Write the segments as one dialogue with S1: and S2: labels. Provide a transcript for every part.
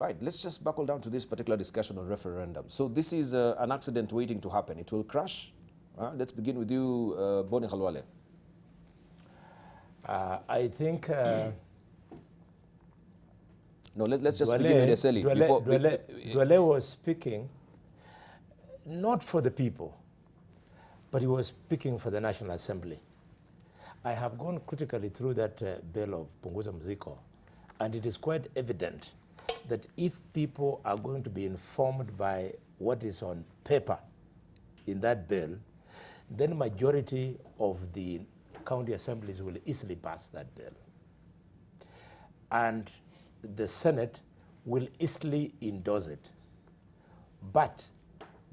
S1: Right, let's just buckle down to this particular discussion on referendum. So this is an accident waiting to happen. It will crash. Let's begin with you, Boni Khalwale.
S2: I think...
S1: no, let's just begin with Eseli.
S2: Dwele was speaking not for the people, but he was speaking for the National Assembly. I have gone critically through that bill of Punguza Mizigo, and it is quite evident that if people are going to be informed by what is on paper in that bill, then majority of the county assemblies will easily pass that bill. And the Senate will easily endorse it. But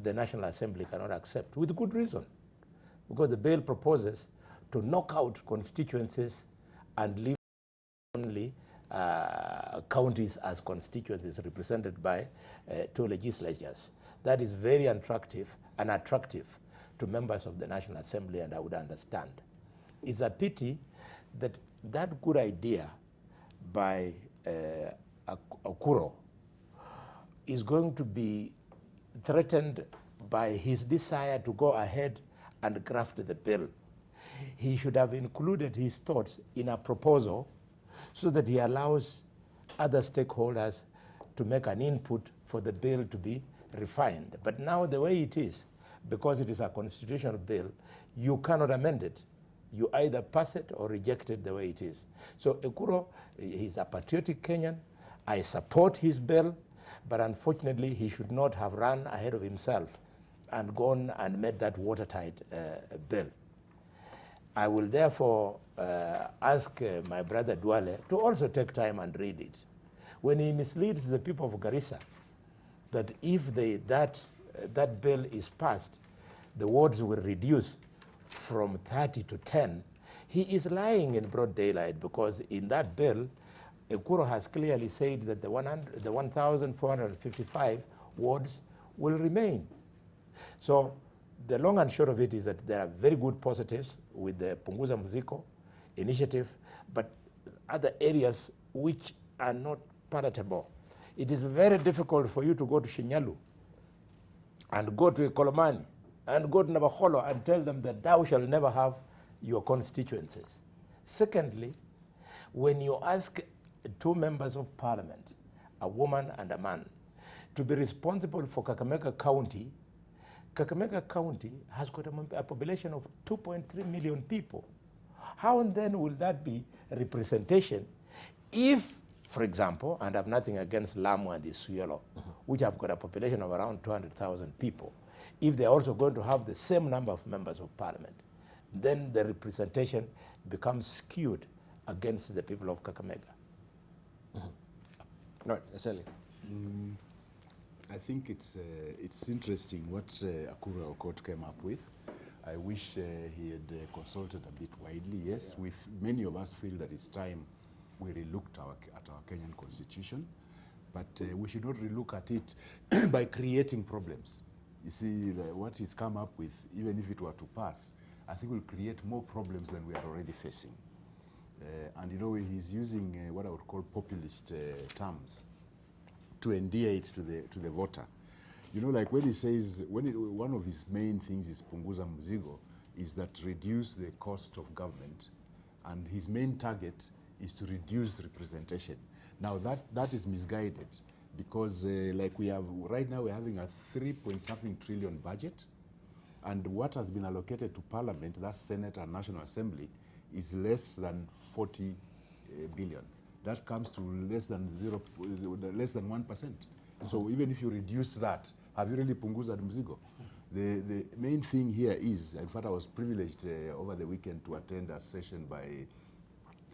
S2: the National Assembly cannot accept, with good reason, because the bill proposes to knock out constituencies and leave only counties as constituencies represented by two legislatures. That is very unattractive to members of the National Assembly, and I would understand. It's a pity that that good idea by Okuro is going to be threatened by his desire to go ahead and graft the bill. He should have included his thoughts in a proposal so that he allows other stakeholders to make an input for the bill to be refined. But now the way it is, because it is a constitutional bill, you cannot amend it. You either pass it or reject it the way it is. So Okuro, he's a patriotic Kenyan. I support his bill, but unfortunately he should not have run ahead of himself and gone and made that watertight bill. I will therefore ask my brother Dwale to also take time and read it. When he misleads the people of Garissa that if that bill is passed, the wards will reduce from 30 to 10, he is lying in broad daylight, because in that bill, Okuro has clearly said that the 1,455 wards will remain. So the long and short of it is that there are very good positives with the Punguza Mizigo initiative, but other areas which are not palatable. It is very difficult for you to go to Shinyalu and go to Kolomani and go to Nabaholo and tell them that thou shall never have your constituencies. Secondly, when you ask two members of parliament, a woman and a man, to be responsible for Kakamega County has got a population of 2.3 million people. How then will that be representation if, for example, and I have nothing against Lamu and Isuyolo, which have got a population of around 200,000 people, if they're also going to have the same number of members of parliament, then the representation becomes skewed against the people of Kakamega.
S1: Right, Eseli.
S3: I think it's interesting what Okuro Okot came up with. I wish he had consulted a bit widely. Yes, many of us feel that it's time we relooked at our Kenyan constitution, but we should not relook at it by creating problems. You see, what he's come up with, even if it were to pass, I think will create more problems than we are already facing. And you know, he's using what I would call populist terms to endear it to the voter. You know, like when he says, one of his main things is Punguza Mizigo, is that reduce the cost of government, and his main target is to reduce representation. Now that is misguided, because like we have, right now we're having a 3-point-something trillion budget, and what has been allocated to Parliament, that's Senate and National Assembly, is less than 40 billion. That comes to less than 1%. So even if you reduce that, have you really Punguza Mizigo? The main thing here is, in fact, I was privileged over the weekend to attend a session by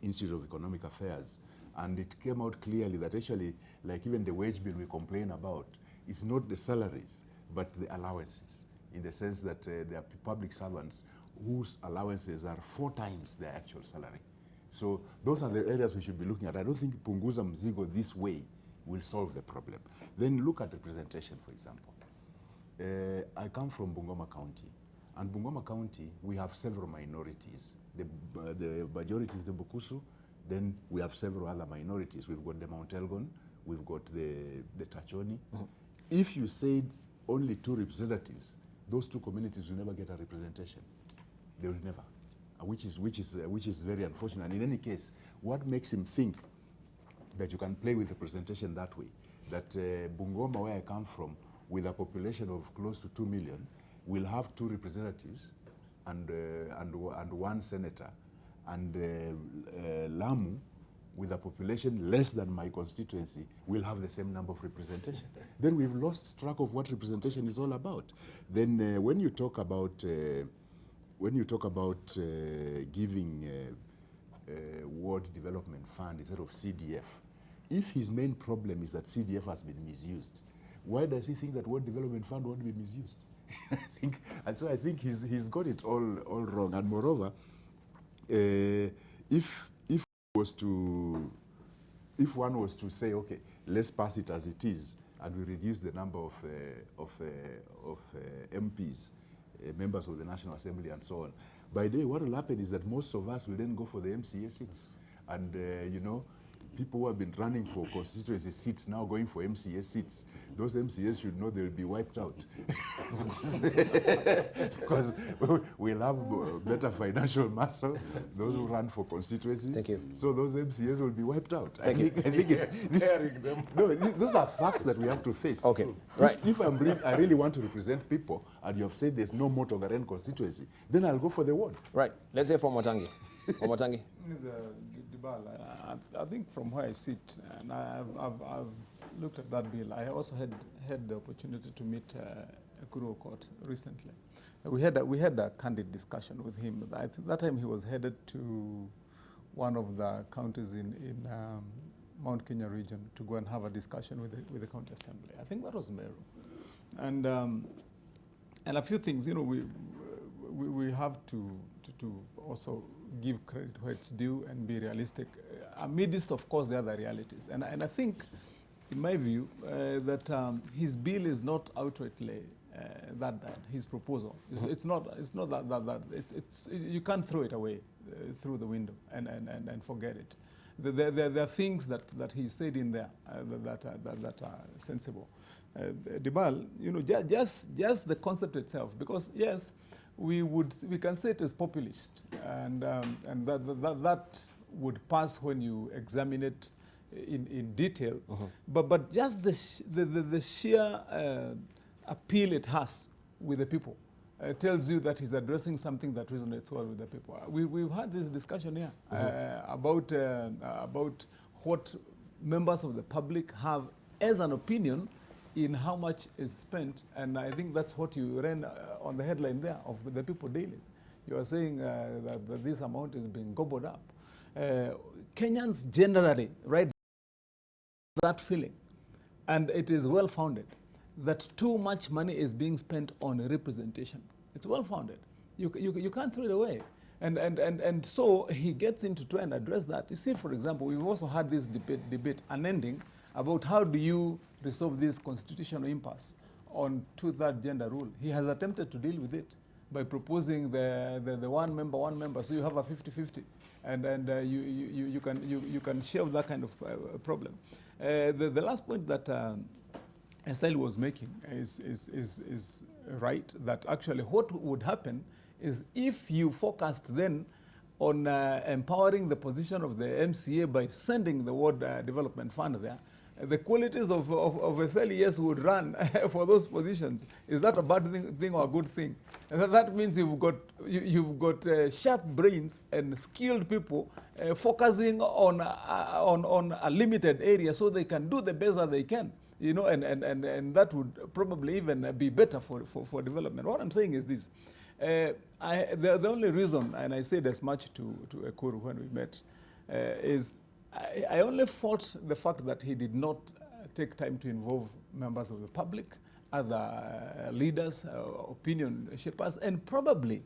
S3: Institute of Economic Affairs, and it came out clearly that actually, like even the wage bill we complain about, is not the salaries, but the allowances, in the sense that there are public servants whose allowances are 4 times their actual salary. So those are the areas we should be looking at. I don't think Punguza Mizigo this way will solve the problem. Then look at representation, for example. I come from Bungoma County, and Bungoma County, we have several minorities. The majority is the Bukusu, then we have several other minorities. We've got the Mount Elgon, we've got the Tachoni. If you said only 2 representatives, those 2 communities will never get a representation. They will never, which is very unfortunate. And in any case, what makes him think that you can play with the representation that way? That Bungoma, where I come from, with a population of close to 2 million, will have 2 representatives and 1 senator, and Lamu, with a population less than my constituency, will have the same number of representation. Then we've lost track of what representation is all about. Then when you talk about giving Ward Development Fund instead of CDF, if his main problem is that CDF has been misused, why does he think that Ward Development Fund won't be misused? I think he's got it all wrong. And moreover, if one was to say, okay, let's pass it as it is, and we reduce the number of MPs, members of the National Assembly, and so on, by the way, what will happen is that most of us will then go for the MCA seats, and you know, people who have been running for constituency seats now going for MCA seats, those MCAs should know they'll be wiped out. because we'll have better financial muscle, those who run for constituencies.
S1: Thank you.
S3: So those MCAs will be wiped out. I
S1: Thank
S3: think those are facts that we have to face.
S1: Okay, right.
S3: If I really want to represent people, and you have said there's no more Tongaren constituency, then I'll go for the ward.
S1: Right. Let's hear from Wamatangi. Wamatangi.
S4: Mr. Dibal, I think from where I sit, and I've looked at that bill. I also had the opportunity to meet Ekuru Aukot recently. We had a candid discussion with him. I think that time he was headed to one of the counties in Mount Kenya region to go and have a discussion with the county assembly. I think that was Meru, and a few things. You know, we have to also give credit where it's due and be realistic amidst, of course, the other realities. And I think, in my view, that his bill is not outrightly that bad. His proposal, it's not that. You can't throw it away through the window and forget it. There are things that he said in there that are sensible. Dibal, you know, just the concept itself, because yes, we can say it is populist, and that would pass when you examine it in detail. But just the sheer appeal it has with the people tells you that he's addressing something that resonates well with the people. We've had this discussion here about what members of the public have as an opinion in how much is spent, and I think that's what you ran on the headline there of the people daily. You are saying that this amount is being gobbled up. Kenyans generally, right, that feeling, and it is well founded, that too much money is being spent on representation. It's well founded. You can't throw it away. And so he gets into try and address that. You see, for example, we've also had this debate unending about how do you resolve this constitutional impasse on 2/3 gender rule. He has attempted to deal with it by proposing the one member, so you have a 50-50, and you can shelve that kind of problem. The last point that Estel was making is right, that actually what would happen is if you focused then on empowering the position of the MCA by sending the Ward Development Fund there, the qualities of Estel, yes, would run for those positions. Is that a bad thing or a good thing? And that means you've got sharp brains and skilled people focusing on a limited area so they can do the best that they can. You know, and that would probably even be better for development. What I'm saying is this. The only reason, and I said as much to Ekuru when we met, is I only fault the fact that he did not take time to involve members of the public, other leaders, opinion shapers, and probably,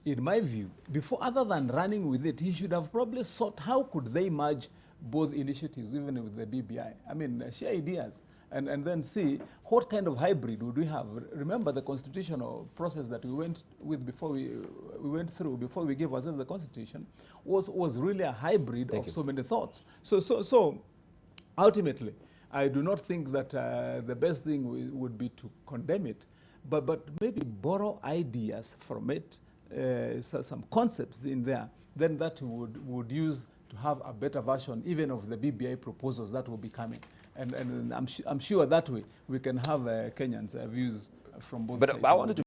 S4: in my view, before, other than running with it, he should have probably sought how could they merge both initiatives, even with the BBI. I mean, share ideas. And then see what kind of hybrid would we have. Remember the constitutional process that we went with before we went through before we gave ourselves the constitution was really a hybrid of so many thoughts. So ultimately, I do not think that the best thing would be to condemn it, but maybe borrow ideas from it, so some concepts in there, then that would use to have a better version even of the BBI proposals that will be coming. And I'm sure that way we can have Kenyans' views from both sides.
S1: But I wanted to